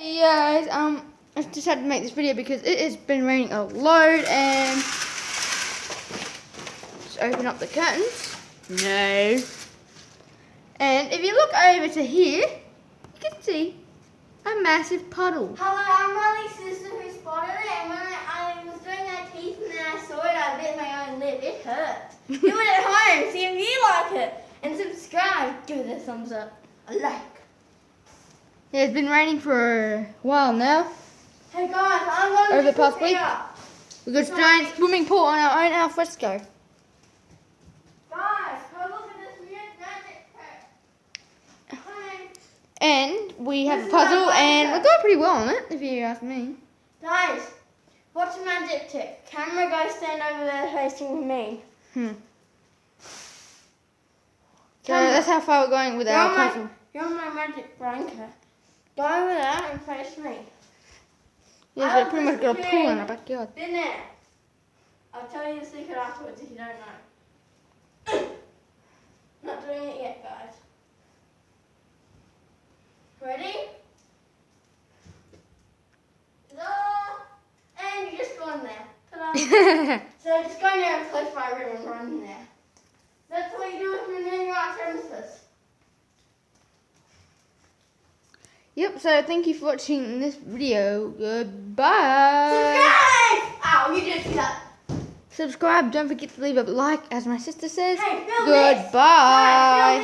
Hey guys, I just had to make this video because it has been raining a load and just open up the curtains. No. And if you look over to here, you can see a massive puddle. Hello, I'm Riley's sister who spotted it, and when I was doing my teeth and then I saw it, I bit my own lip. It hurt. Do it at home, see if you like it. And subscribe. Give it a thumbs up. A like. Yeah, it's been raining for a while now. Hey guys, I'm going to Over the past this week. here. We've got a giant swimming pool on our own al fresco. Guys, come look at this weird magic trick. Hi. And we have This a is my puzzle and blanket. we're doing pretty well on it, if you ask me. Guys, watch the magic trick. Camera, go stand over there facing me. So Camera. that's how far we're going with our puzzle. You're on my magic blanket. Go over there and face me. Yeah, so we pretty much got a pool in our backyard. Been there. I'll tell you the secret afterwards if you don't know. Not doing it yet, guys. Ready? Ta-da! And you just go in there. Ta-da! So just go in there and close my room and run in there. That's what you do if you're near your premises. Yep, so thank you for watching this video. Goodbye. Subscribe! Ow, you did that. Subscribe. Don't forget to leave a like, as my sister says. Hey, film this. Goodbye.